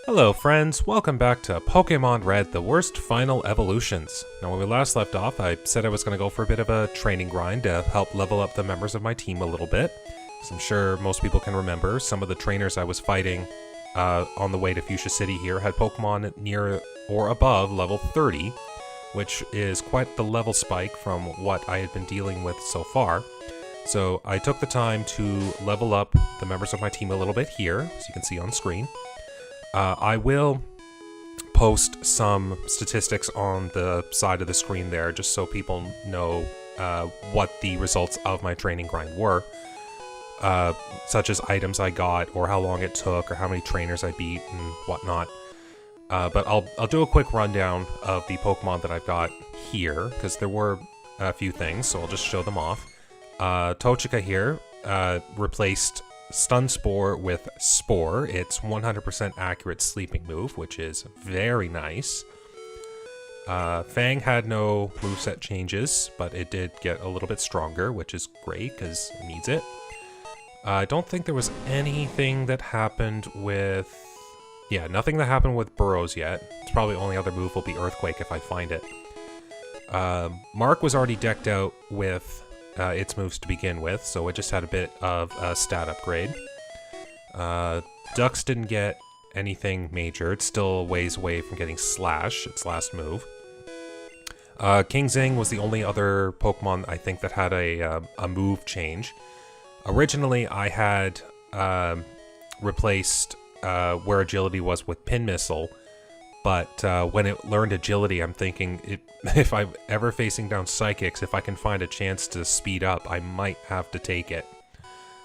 Hello friends, welcome back to Pokemon Red, the worst final evolutions. Now when we last left off, I said I was going to go for a bit of a training grind to help level up the members of my team a little bit. As I'm sure most people can remember, some of the trainers I was fighting on the way to Fuchsia City here had Pokemon near or above level 30, which is quite the level spike from what I had been dealing with so far. So I took the time to level up the members of my team a little bit here, as you can see on screen. I will post some statistics on the side of the screen there, just so people know what the results of my training grind were, such as items I got, or how long it took, or how many trainers I beat, and whatnot. But I'll do a quick rundown of the Pokemon that I've got here, because there were a few things, so I'll just show them off. Tochika here replaced Stun Spore with Spore. It's 100% accurate sleeping move, which is very nice. Fang had no moveset changes, but it did get a little bit stronger, which is great because it needs it. I don't think there was anything that happened with... Yeah, nothing that happened with Burrows yet. It's probably the only other move will be Earthquake if I find it. Mark was already decked out with its moves to begin with, so it just had a bit of a stat upgrade. Dux didn't get anything major. It's still a ways away from getting Slash, its last move. King Zing was the only other Pokemon I think that had a move change. Originally, I had replaced where Agility was with Pin Missile, but when it learned Agility, I'm thinking, if I'm ever facing down Psychics, if I can find a chance to speed up, I might have to take it.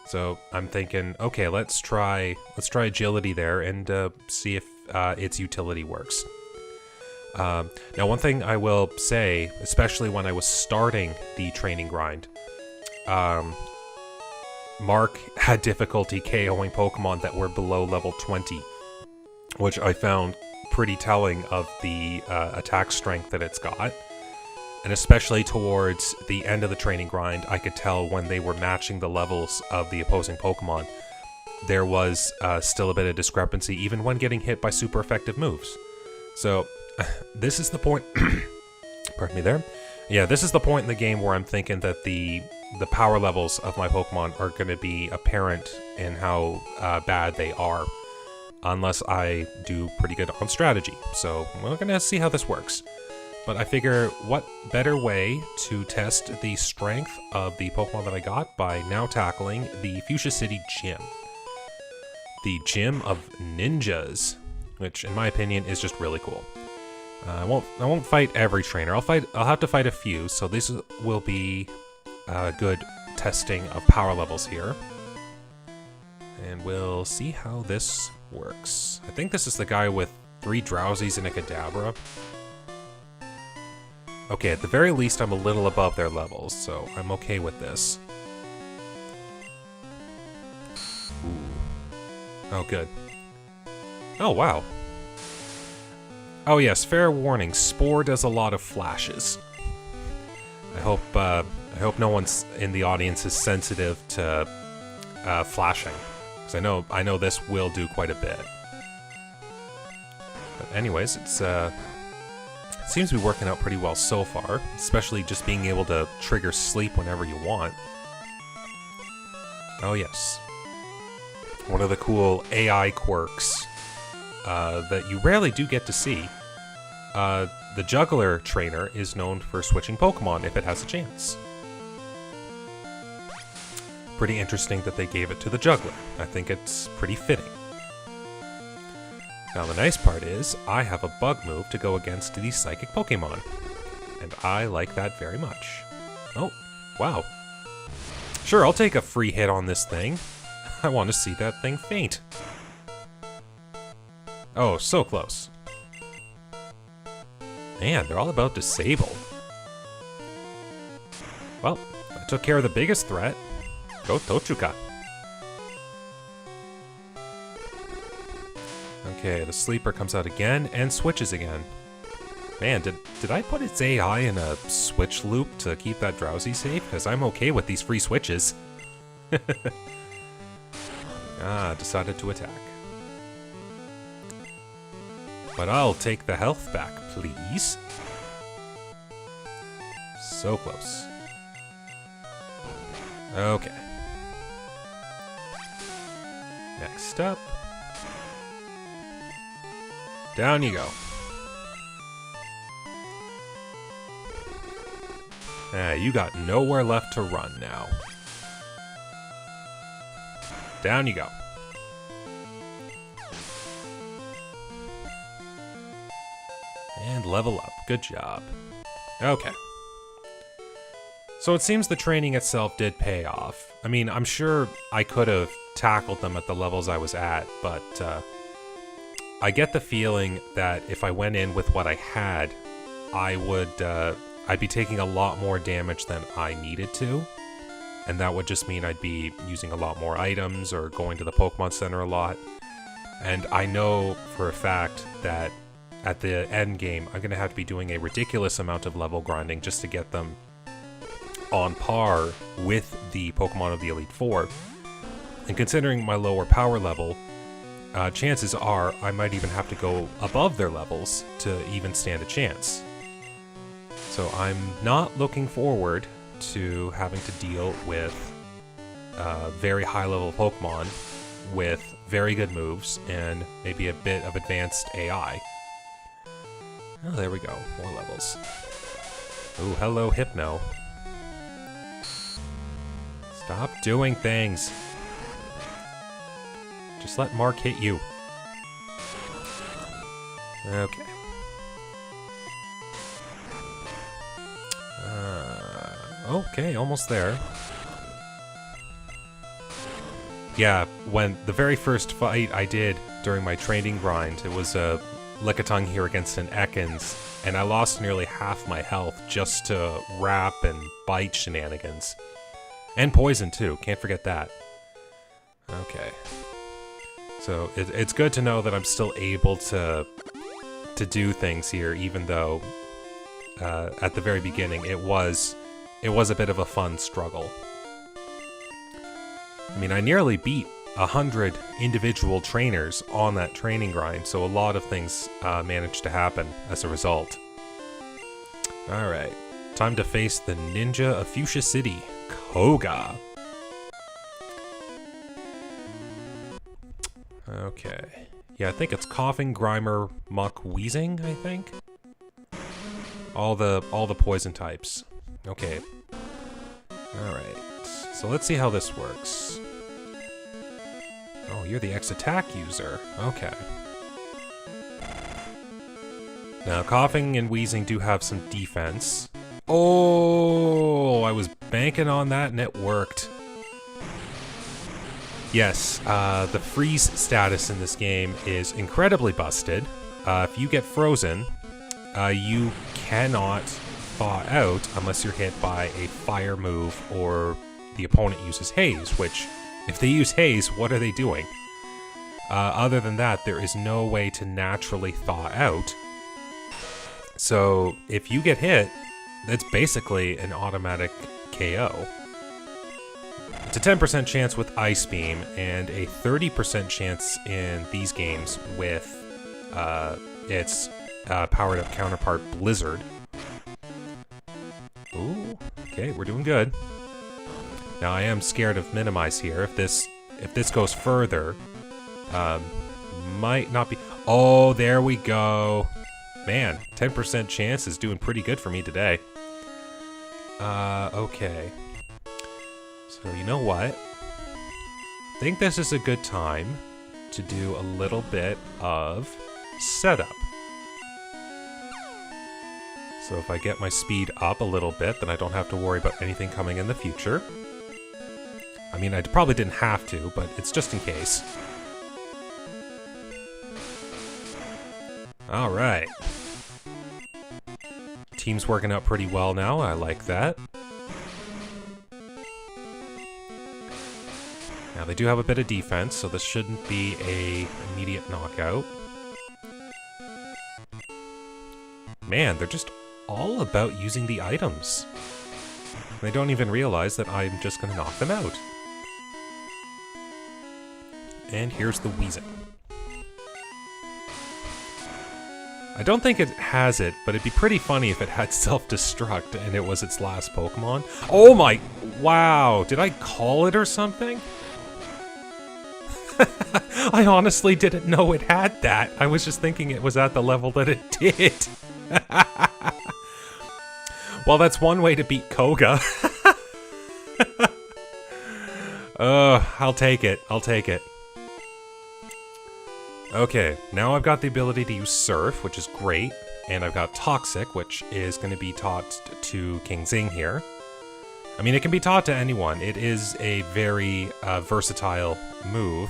So I'm thinking, okay, let's try Agility there and see if its utility works. Now, one thing I will say, especially when I was starting the training grind, Mark had difficulty KOing Pokemon that were below level 20, which I found pretty telling of the attack strength that it's got. And especially towards the end of the training grind, I could tell when they were matching the levels of the opposing Pokemon, there was still a bit of discrepancy, even when getting hit by super effective moves. So, this is the point... Pardon me there. Yeah, this is the point in the game where I'm thinking that the power levels of my Pokemon are going to be apparent in how bad they are, unless I do pretty good on strategy. So we're going to see how this works. But I figure, what better way to test the strength of the Pokemon that I got by now tackling the Fuchsia City Gym. The Gym of Ninjas, which in my opinion is just really cool. I won't fight every trainer. I'll have to fight a few, so this will be good testing of power levels here. And we'll see how this works. I think this is the guy with 3 Drowsies and a Kadabra. Okay, at the very least I'm a little above their levels, so I'm okay with this. Ooh. Oh, good. Oh, wow. Oh yes, fair warning, Spore does a lot of flashes. I hope no one in the audience is sensitive to flashing. Because I know this will do quite a bit. But anyways, it seems to be working out pretty well so far, especially just being able to trigger sleep whenever you want. Oh yes. One of the cool AI quirks that you rarely do get to see. The Juggler trainer is known for switching Pokemon if it has a chance. Pretty interesting that they gave it to the Juggler. I think it's pretty fitting. Now the nice part is, I have a bug move to go against these Psychic Pokemon. And I like that very much. Oh, wow. Sure, I'll take a free hit on this thing. I want to see that thing faint. Oh, so close. Man, they're all about Disable. Well, I took care of the biggest threat. Go Tochika. Okay, the sleeper comes out again and switches again. Man, did I put its AI in a switch loop to keep that Drowsy safe? Because I'm okay with these free switches. Decided to attack. But I'll take the health back, please. So close. Okay. Next up. Down you go. You got nowhere left to run now. Down you go. And level up. Good job. Okay. So it seems the training itself did pay off. I mean, I'm sure I could have tackled them at the levels I was at, but I get the feeling that if I went in with what I had, I'd be taking a lot more damage than I needed to. And that would just mean I'd be using a lot more items or going to the Pokemon Center a lot. And I know for a fact that at the end game, I'm going to have to be doing a ridiculous amount of level grinding just to get them on par with the Pokemon of the Elite Four. And considering my lower power level, chances are I might even have to go above their levels to even stand a chance. So I'm not looking forward to having to deal with very high level Pokemon with very good moves and maybe a bit of advanced AI. Oh, there we go. More levels. Ooh, hello, Hypno. Stop doing things. Just let Mark hit you. Okay. Okay, almost there. Yeah, when the very first fight I did during my training grind, it was a Lickitung here against an Ekans, and I lost nearly half my health just to wrap and bite shenanigans. And poison too, can't forget that. Okay. So it's good to know that I'm still able to do things here, even though at the very beginning it was a bit of a fun struggle. I mean, I nearly beat 100 individual trainers on that training grind, so a lot of things managed to happen as a result. Alright, time to face the ninja of Fuchsia City, Koga. Okay. Yeah, I think it's Coughing, Grimer, Muck, Wheezing, I think? All the poison types. Okay. Alright. So let's see how this works. Oh, you're the X-Attack user. Okay. Now, Coughing and Wheezing do have some defense. Oh, I was banking on that and it worked. Yes, the freeze status in this game is incredibly busted. If you get frozen, you cannot thaw out unless you're hit by a fire move or the opponent uses haze, which, if they use haze, what are they doing? Other than that, there is no way to naturally thaw out. So if you get hit, that's basically an automatic KO. It's a 10% chance with Ice Beam, and a 30% chance in these games with its powered-up counterpart, Blizzard. Ooh, okay, we're doing good. Now, I am scared of Minimize here. If this goes further, might not be... Oh, there we go. Man, 10% chance is doing pretty good for me today. Okay. So, you know what? I think this is a good time to do a little bit of setup. So if I get my speed up a little bit, then I don't have to worry about anything coming in the future. I mean, I probably didn't have to, but it's just in case. Alright. Team's working out pretty well now, I like that. Now, they do have a bit of defense, so this shouldn't be an immediate knockout. Man, they're just all about using the items. They don't even realize that I'm just going to knock them out. And here's the Wheezing. I don't think it has it, but it'd be pretty funny if it had self-destruct and it was its last Pokemon. Oh my... Wow, did I call it or something? I honestly didn't know it had that. I was just thinking it was at the level that it did. Well, that's one way to beat Koga. I'll take it. I'll take it. Okay, now I've got the ability to use Surf, which is great. And I've got Toxic, which is going to be taught to King Zing here. I mean, it can be taught to anyone. It is a very versatile move.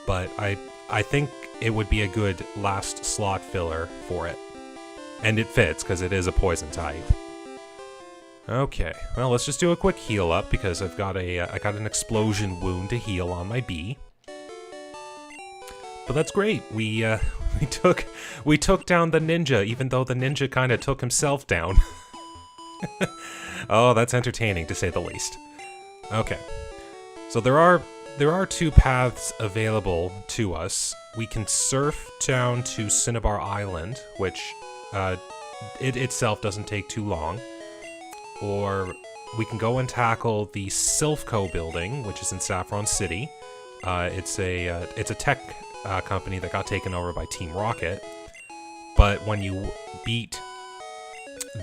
But I think it would be a good last slot filler for it. And it fits, because it is a poison type. Okay, well, let's just do a quick heal up, because I've got I got an explosion wound to heal on my bee. But that's great. We took down the ninja, even though the ninja kind of took himself down. Oh, that's entertaining, to say the least. Okay, so there are two paths available to us. We can surf down to Cinnabar Island, which it itself doesn't take too long. Or we can go and tackle the Silph Co building, which is in Saffron City. It's a tech company that got taken over by Team Rocket. But when you beat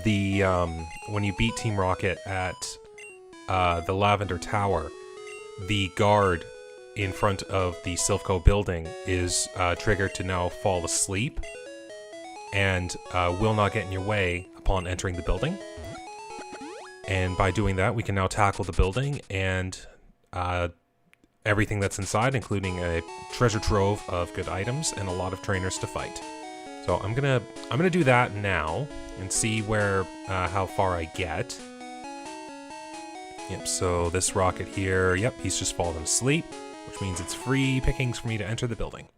Team Rocket at the Lavender Tower, the guard in front of the Silph Co building is triggered to now fall asleep and will not get in your way upon entering the building. And by doing that, we can now tackle the building and everything that's inside, including a treasure trove of good items and a lot of trainers to fight. So I'm gonna do that now and see where how far I get. Yep. So this rocket here, yep, he's just fallen asleep, which means it's free pickings for me to enter the building.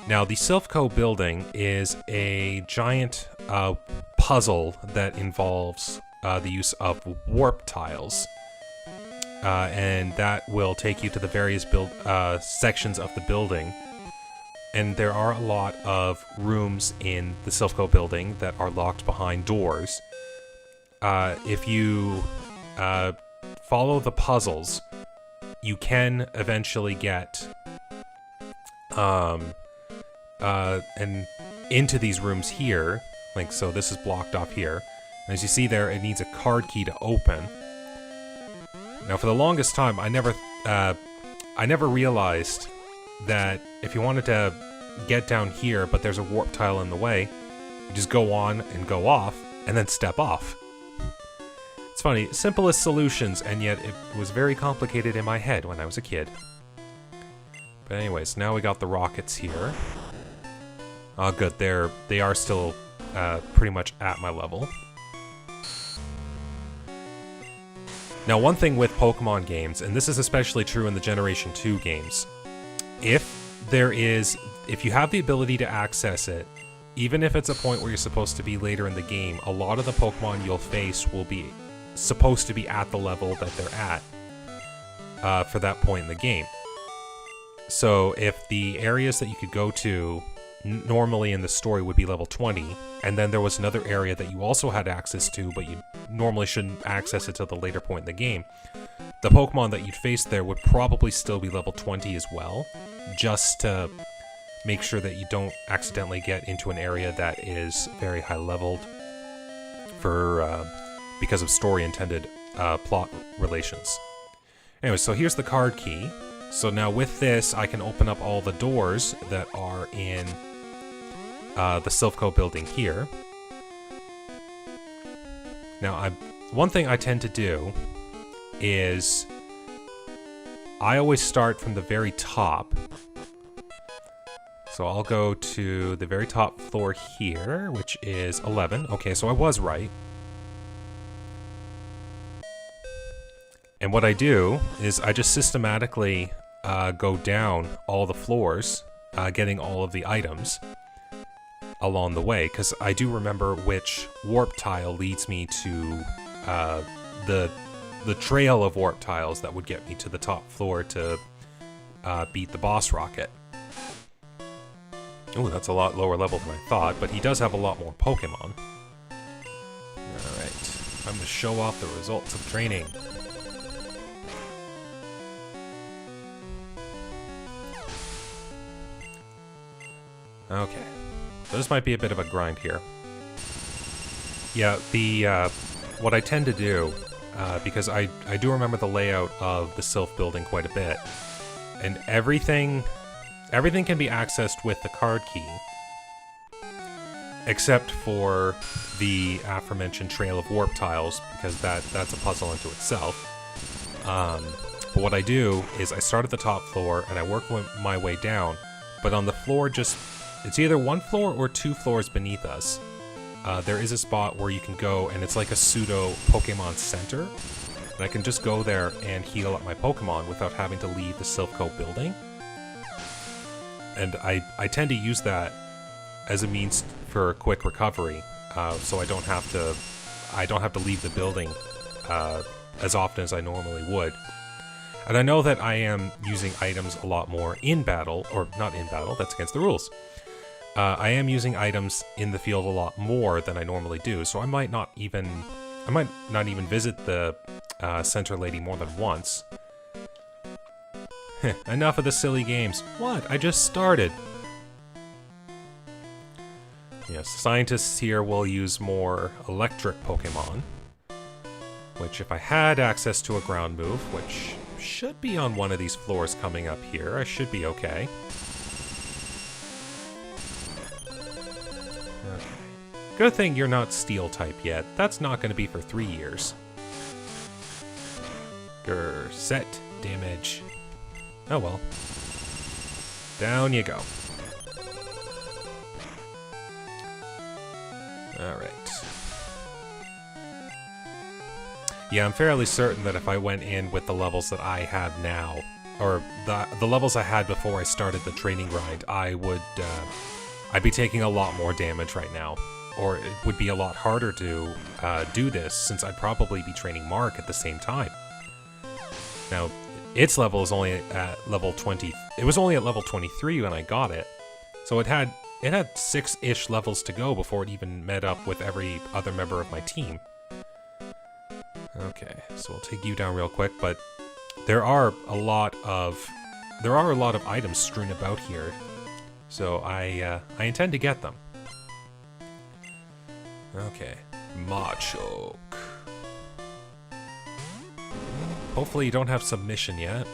Now, the Silph Co building is a giant puzzle that involves the use of warp tiles, and that will take you to the various sections of the building. And there are a lot of rooms in the Silph Co building that are locked behind doors. If you follow the puzzles, you can eventually get and into these rooms here. Like, so this is blocked off here. And as you see there, it needs a card key to open. Now, for the longest time, I never realized that if you wanted to get down here, but there's a warp tile in the way, you just go on and go off, and then step off. It's funny, simplest solutions, and yet it was very complicated in my head when I was a kid. But anyways, now we got the rockets here. Oh, good, they are still pretty much at my level. Now, one thing with Pokemon games, and this is especially true in the Generation 2 games, if you have the ability to access it, even if it's a point where you're supposed to be later in the game, a lot of the Pokemon you'll face will be supposed to be at the level that they're at for that point in the game. So if the areas that you could go to normally in the story would be level 20, and then there was another area that you also had access to, but you normally shouldn't access it till the later point in the game, the Pokemon that you'd face there would probably still be level 20 as well, just to make sure that you don't accidentally get into an area that is very high leveled for because of story intended plot relations. Anyway, so here's the card key. So now with this, I can open up all the doors that are in the Silph Co building here. Now, one thing I tend to do is I always start from the very top. So I'll go to the very top floor here, which is 11. Okay, so I was right. And what I do is I just systematically go down all the floors, getting all of the items along the way, because I do remember which warp tile leads me to the trail of warp tiles that would get me to the top floor to beat the boss rocket. Ooh, that's a lot lower level than I thought, but he does have a lot more Pokemon. Alright, I'm gonna show off the results of training. Okay, so this might be a bit of a grind here. Yeah, what I tend to do, because I do remember the layout of the Silph building quite a bit, and everything can be accessed with the card key, except for the aforementioned Trail of Warp tiles, because that's a puzzle unto itself. But what I do is I start at the top floor and I work my way down, but on the floor it's either one floor or two floors beneath us. There is a spot where you can go, and it's like a pseudo Pokemon Center, and I can just go there and heal up my Pokemon without having to leave the Silph Co building. And I tend to use that as a means for quick recovery, so I don't have to leave the building as often as I normally would. And I know that I am using items a lot more in battle, or not in battle, that's against the rules. I am using items in the field a lot more than I normally do, so I might not even visit the Center Lady more than once. Enough of the silly games. What? I just started. Yes, scientists here will use more electric Pokemon, which if I had access to a ground move, which should be on one of these floors coming up here, I should be okay. Good thing you're not Steel type yet. That's not going to be for 3 years. Grr, set damage. Oh well. Down you go. Alright. Yeah, I'm fairly certain that if I went in with the levels that I have now, or the levels I had before I started the training grind, I'd be taking a lot more damage right now. Or it would be a lot harder to do this, since I'd probably be training Mark at the same time. Now, its level is only at level 20. It was only at level 23 when I got it, so it had 6-ish levels to go before it even met up with every other member of my team. Okay, so we'll take you down real quick, but there are a lot of items strewn about here, so I intend to get them. Okay, Machoke. Hopefully you don't have submission yet.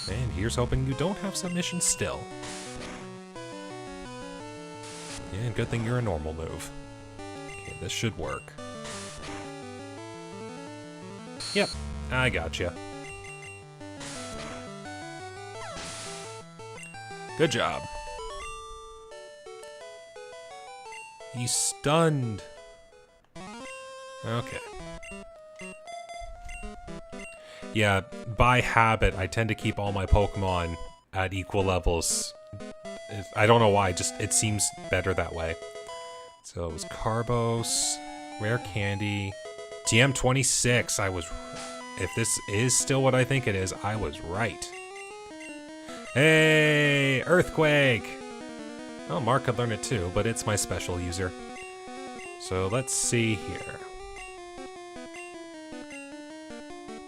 And here's hoping you don't have submission still. Yeah, and good thing you're a normal move. Okay, this should work. Yep, I gotcha. Good job. He's stunned. Okay. Yeah, by habit, I tend to keep all my Pokemon at equal levels. I don't know why, just it seems better that way. So it was Carbos, Rare Candy, TM26. If this is still what I think it is, I was right. Hey, Earthquake! Oh, Mark could learn it too, but it's my special user. So let's see here.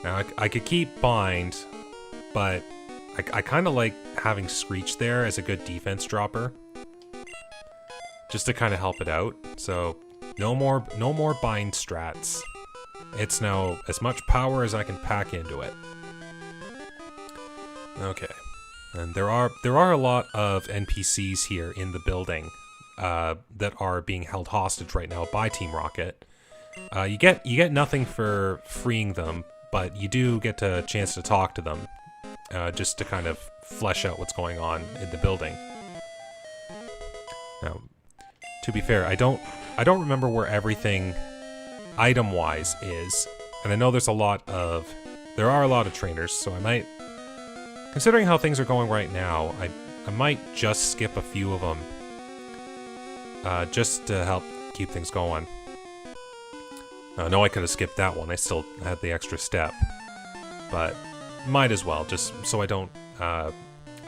Now, I could keep Bind, but I kind of like having Screech there as a good defense dropper. Just to kind of help it out. So, no more Bind strats. It's now as much power as I can pack into it. Okay. And there are a lot of NPCs here in the building that are being held hostage right now by Team Rocket. You get nothing for freeing them, but you do get a chance to talk to them, just to kind of flesh out what's going on in the building. Now, to be fair, I don't remember where everything item-wise is, and I know there are a lot of trainers, so I might. Considering how things are going right now, I might just skip a few of them, just to help keep things going. I know I could have skipped that one, I still had the extra step, but might as well, just so I don't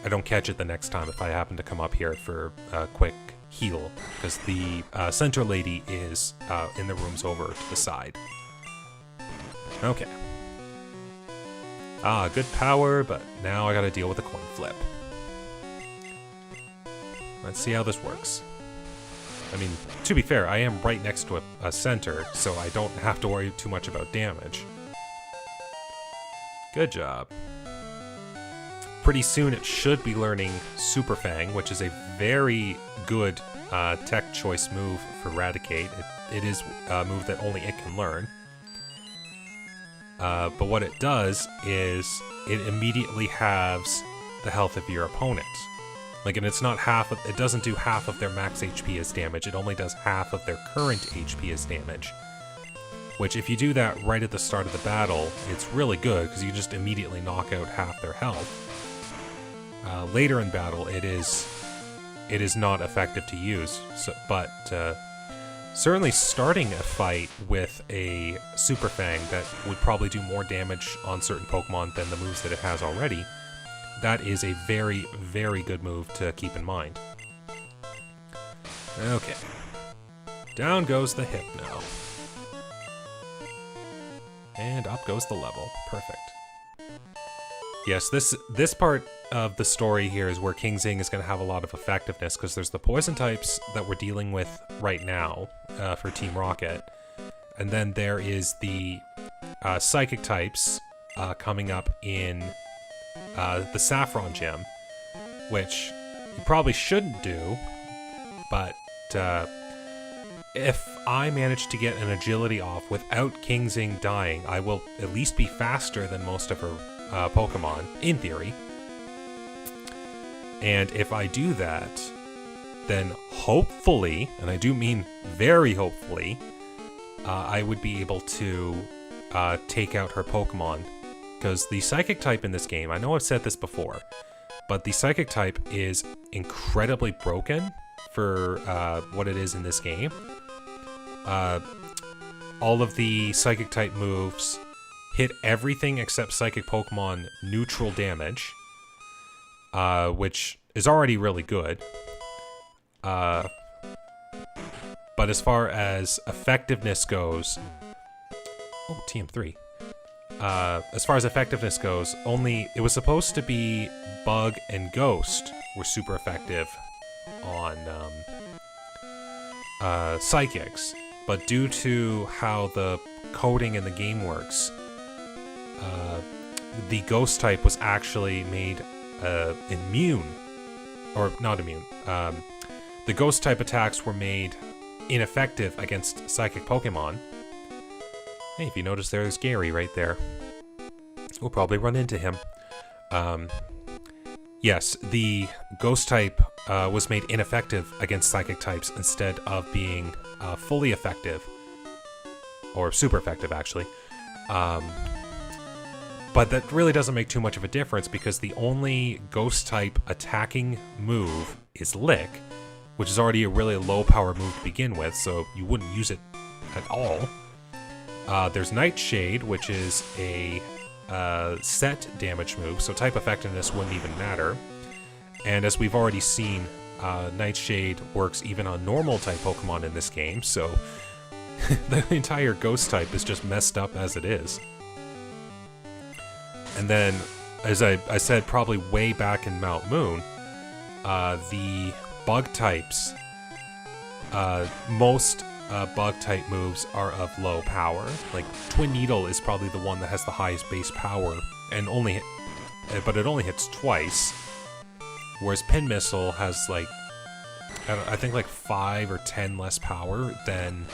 I don't catch it the next time if I happen to come up here for a quick heal, because the center lady is in the rooms over to the side. Okay. Ah, good power, but now I gotta deal with a coin flip. Let's see how this works. I mean, to be fair, I am right next to a center, so I don't have to worry too much about damage. Good job. Pretty soon it should be learning Super Fang, which is a very good tech choice move for Raticate. It is a move that only it can learn. But what it does is it immediately halves the health of your opponent. Like, and it's not half of, it doesn't do half of their max HP as damage, it only does half of their current HP as damage. Which, if you do that right at the start of the battle, it's really good, because you just immediately knock out half their health. Later in battle, it is not effective to use, but certainly starting a fight with a Super Fang that would probably do more damage on certain Pokemon than the moves that it has already, that is a very, very good move to keep in mind. Okay. Down goes the Hypno. And up goes the level. Perfect. Yes, this part of the story here is where King Zing is going to have a lot of effectiveness, because there's the poison types that we're dealing with right now for Team Rocket. And then there is the psychic types coming up in the Saffron Gem, which you probably shouldn't do, but if I manage to get an agility off without King Zing dying, I will at least be faster than most of her Pokemon, in theory. And if I do that, then hopefully, and I do mean very hopefully, I would be able to take out her Pokemon. Because the Psychic type in this game, I know I've said this before, but the Psychic type is incredibly broken for what it is in this game. All of the Psychic type moves hit everything except Psychic Pokemon neutral damage, which is already really good. But as far as effectiveness goes... Oh, TM3. As far as effectiveness goes, it was supposed to be Bug and Ghost were super effective on Psychics, but due to how the coding in the game works, the Ghost type was actually made immune, or not immune. The Ghost type attacks were made ineffective against Psychic Pokemon. Hey, if you notice, there's Gary right there. We'll probably run into him. Yes, the Ghost type was made ineffective against Psychic types instead of being fully effective. Or super effective, actually. But that really doesn't make too much of a difference, because the only Ghost type attacking move is Lick, which is already a really low power move to begin with, so you wouldn't use it at all. There's Nightshade, which is a set damage move, so type effectiveness wouldn't even matter. And as we've already seen, Nightshade works even on normal type Pokemon in this game, so the entire Ghost type is just messed up as it is. And then, as I said probably way back in Mount Moon, the Bug types, most Bug type moves are of low power. Like, Twin Needle is probably the one that has the highest base power, and but it only hits twice. Whereas Pin Missile has like, I think like 5 or 10 less power than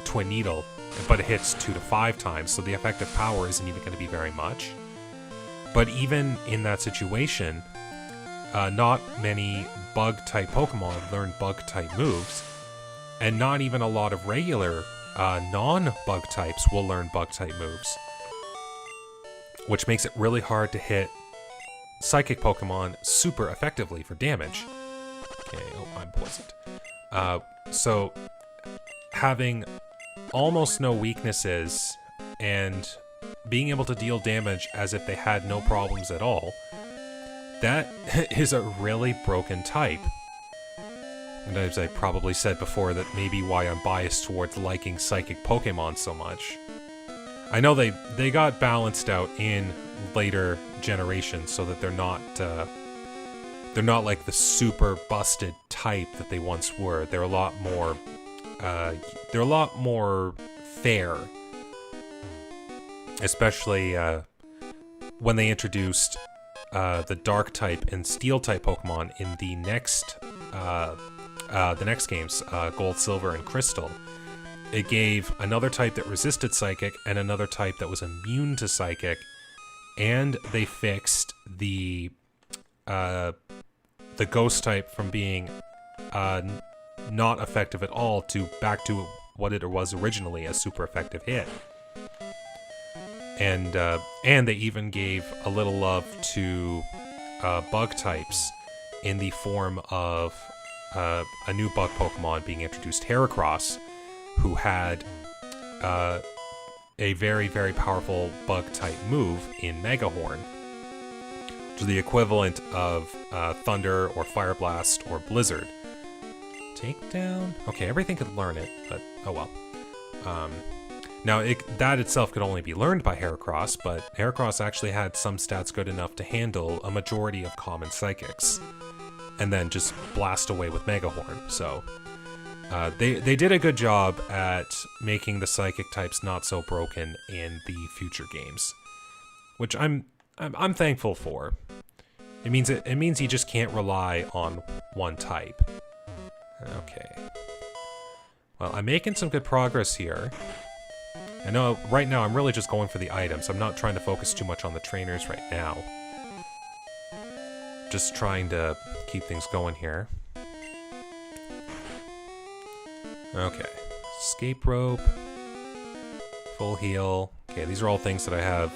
Twin Needle, but it hits 2 to 5 times, so the effective power isn't even going to be very much. But even in that situation, not many Bug-type Pokemon learn Bug-type moves, and not even a lot of regular non-Bug types will learn Bug-type moves, which makes it really hard to hit Psychic Pokemon super effectively for damage. Okay, oh, I'm poisoned. So, having almost no weaknesses and being able to deal damage as if they had no problems at all, that is a really broken type. And as I probably said before, that may be why I'm biased towards liking psychic Pokemon so much. I know they got balanced out in later generations so that they're not like the super busted type that they once were. They're a lot more fair, especially when they introduced the Dark type and Steel type Pokemon in the next games, Gold, Silver, and Crystal. It gave another type that resisted Psychic and another type that was immune to Psychic, and they fixed the Ghost type from being not effective at all to back to what it was originally, a super effective hit. And they even gave a little love to bug types in the form of a new bug Pokemon being introduced, Heracross, who had a very, very powerful bug type move in Mega Horn, which is the equivalent of Thunder or Fire Blast or Blizzard. Takedown? Okay, everything could learn it, but oh well. Now, that itself could only be learned by Heracross, but Heracross actually had some stats good enough to handle a majority of common Psychics, and then just blast away with Mega Horn. So they did a good job at making the Psychic types not so broken in the future games, which I'm thankful for. It means you just can't rely on one type. Okay. Well, I'm making some good progress here. I know right now I'm really just going for the items. I'm not trying to focus too much on the trainers right now. Just trying to keep things going here. Okay. Escape rope. Full heal. Okay, these are all things that I have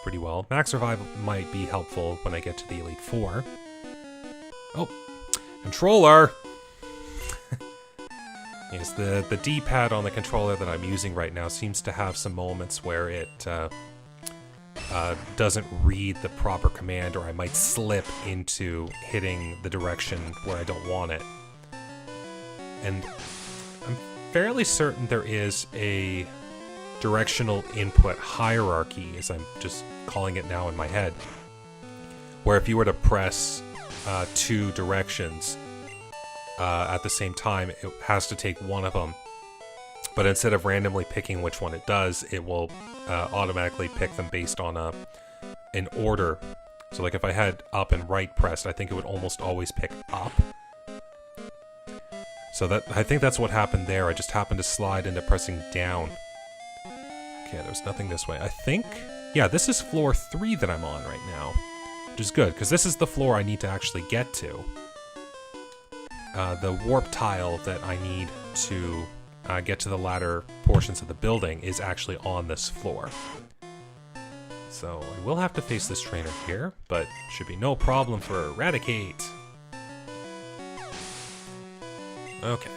pretty well. Max Revive might be helpful when I get to the Elite Four. Oh! Controller! Yes, the D-pad on the controller that I'm using right now seems to have some moments where it doesn't read the proper command, or I might slip into hitting the direction where I don't want it. And I'm fairly certain there is a directional input hierarchy, as I'm just calling it now in my head, where if you were to press two directions at the same time, it has to take one of them. But instead of randomly picking which one it does, it will automatically pick them based on an order. So like if I had up and right pressed, I think it would almost always pick up. So I think that's what happened there. I just happened to slide into pressing down. Okay, there's nothing this way. I think, yeah, this is floor 3 that I'm on right now, which is good, because this is the floor I need to actually get to. The warp tile that I need to get to the latter portions of the building is actually on this floor. So I will have to face this trainer here, but should be no problem for Eradicate. Okay.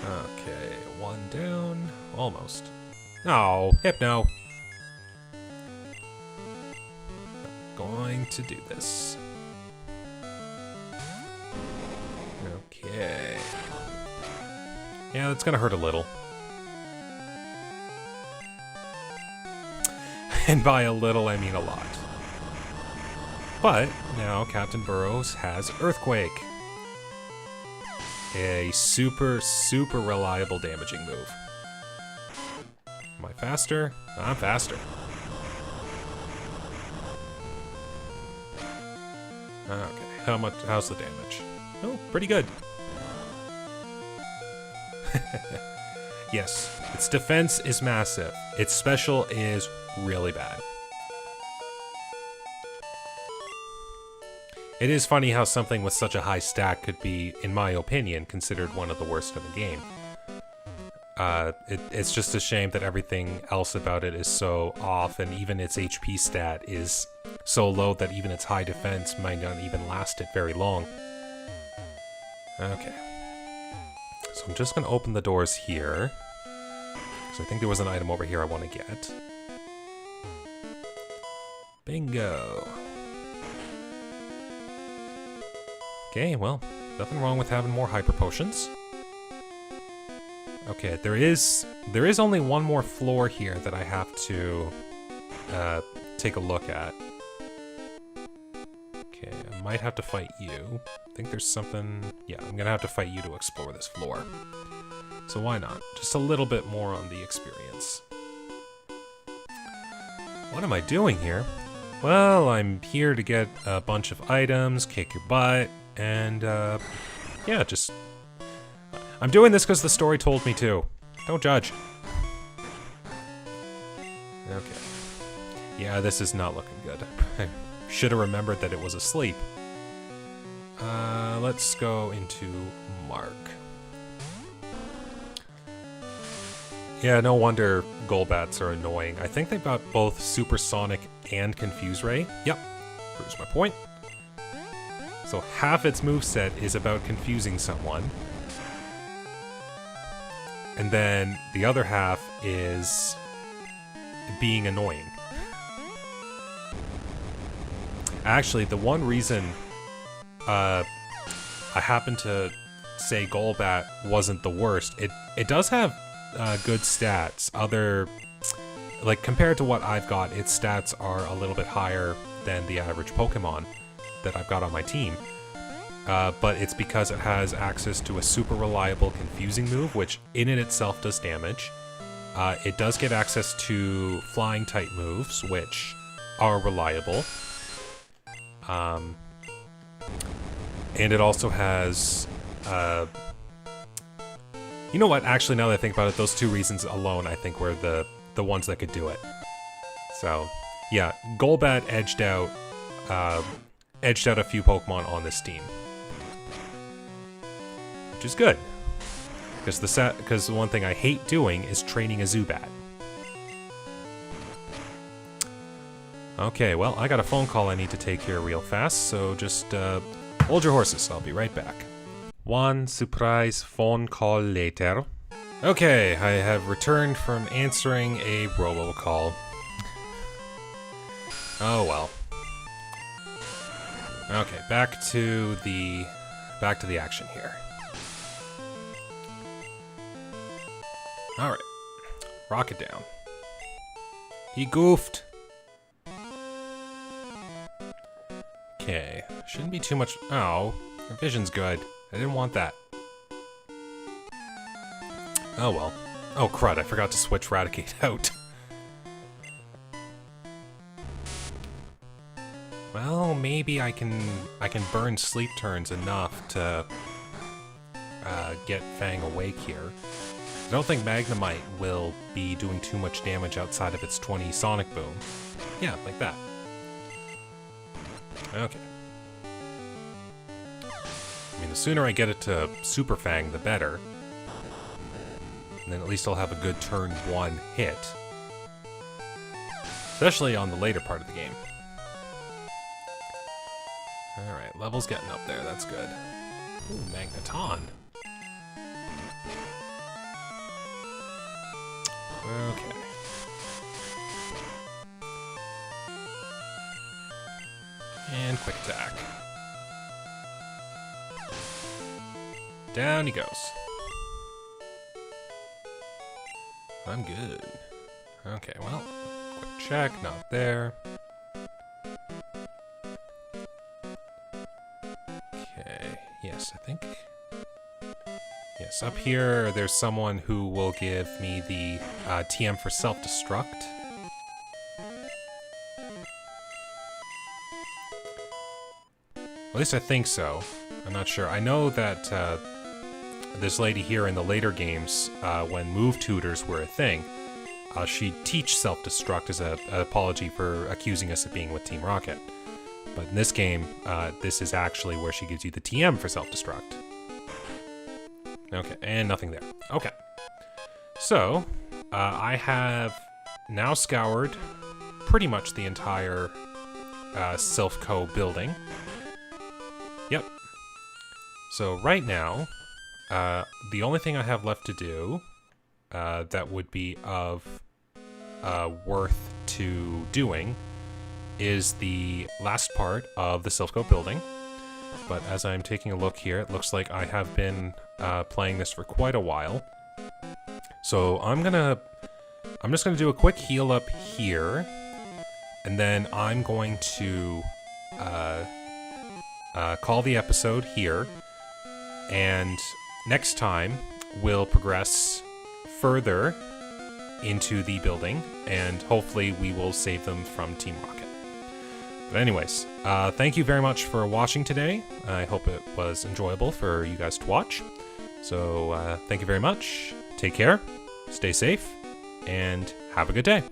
Okay, one down. Almost. Oh, Hypno. Going to do this. Okay. Yeah, that's gonna hurt a little. And by a little, I mean a lot. But now Captain Burrows has Earthquake. A super, super reliable damaging move. Am I faster? I'm faster. Okay, how's the damage? Oh, pretty good. Yes, its defense is massive. Its special is really bad. It is funny how something with such a high stat could be, in my opinion, considered one of the worst in the game. It's just a shame that everything else about it is so off, and even its HP stat is so low that even its high defense might not even last it very long. Okay. So I'm just going to open the doors here. Because I think there was an item over here I want to get. Bingo. Okay, well, nothing wrong with having more hyper potions. Okay, there is only one more floor here that I have to take a look at. Okay, I might have to fight you. I think there's something... Yeah, I'm gonna have to fight you to explore this floor. So why not? Just a little bit more on the experience. What am I doing here? Well, I'm here to get a bunch of items, kick your butt, and yeah, just... I'm doing this because the story told me to. Don't judge. Okay. Yeah, this is not looking good. I should have remembered that it was asleep. Let's go into Mark. Yeah, no wonder Golbats are annoying. I think they've got both Supersonic and Confuse Ray. Yep, proves my point. So half its moveset is about confusing someone. And then the other half is being annoying. Actually, the one reason I happen to say Golbat wasn't the worst, it does have good stats. Like, compared to what I've got, its stats are a little bit higher than the average Pokemon that I've got on my team. But it's because it has access to a super reliable confusing move, which in and itself does damage. It does get access to flying type moves, which are reliable. And it also has... you know what? Actually, now that I think about it, those two reasons alone, I think, were the ones that could do it. So, yeah, Golbat edged out a few Pokemon on this team. Which is good. Because the one thing I hate doing is training a Zubat. Okay, well, I got a phone call I need to take here real fast, so just hold your horses, I'll be right back. One surprise phone call later. Okay, I have returned from answering a robocall. Oh well. Okay, back to the action here. Alright. Rocket down. He goofed. Okay. Shouldn't be too much... Oh, your vision's good. I didn't want that. Oh well. Oh crud, I forgot to switch Raticate out. Well, maybe I can burn sleep turns enough to get Fang awake here. I don't think Magnemite will be doing too much damage outside of its 20 Sonic Boom. Yeah, like that. Okay. I mean, the sooner I get it to Super Fang, the better. And then at least I'll have a good turn 1 hit. Especially on the later part of the game. Alright, level's getting up there, that's good. Ooh, Magneton. Okay. And quick attack. Down he goes. I'm good. Okay, well, quick check, not there. Okay, yes, I think... Yes, up here, there's someone who will give me the TM for self-destruct. At least I think so. I'm not sure. I know that this lady here in the later games, when move tutors were a thing, she'd teach self-destruct as an apology for accusing us of being with Team Rocket. But in this game, this is actually where she gives you the TM for self-destruct. Okay, and nothing there. Okay. So, I have now scoured pretty much the entire Silph Co building. Yep. So right now, the only thing I have left to do that would be of worth to doing is the last part of the Silph Co building. But as I'm taking a look here, it looks like I have been playing this for quite a while. So I'm just gonna do a quick heal up here, and then I'm going to call the episode here. And next time we'll progress further into the building, and hopefully we will save them from Team Rocket. But anyways, thank you very much for watching today. I hope it was enjoyable for you guys to watch. So thank you very much. Take care, stay safe, and have a good day.